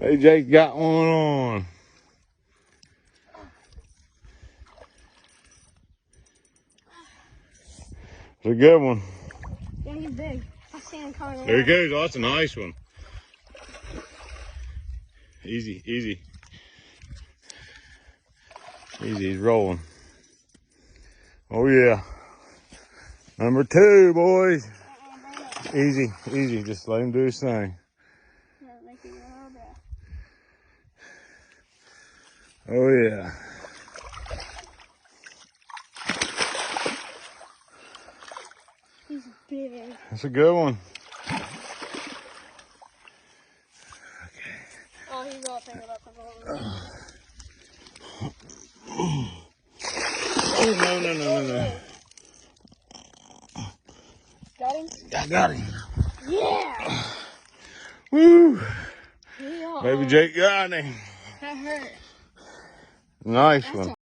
Hey, Jake got one on. It's a good one. Yeah, he's big. I see him coming. There he goes. Oh, that's a nice one. Easy, easy. Easy, he's rolling. Oh, yeah. Number 2, boys. Easy, easy. Just let him do his thing. Oh, yeah. He's big. That's a good one. Oh, he's all tangled up. Oh, no. Got him? I got him. Yeah! Woo! Yeah. Baby Jake got him. That hurt. Nice one.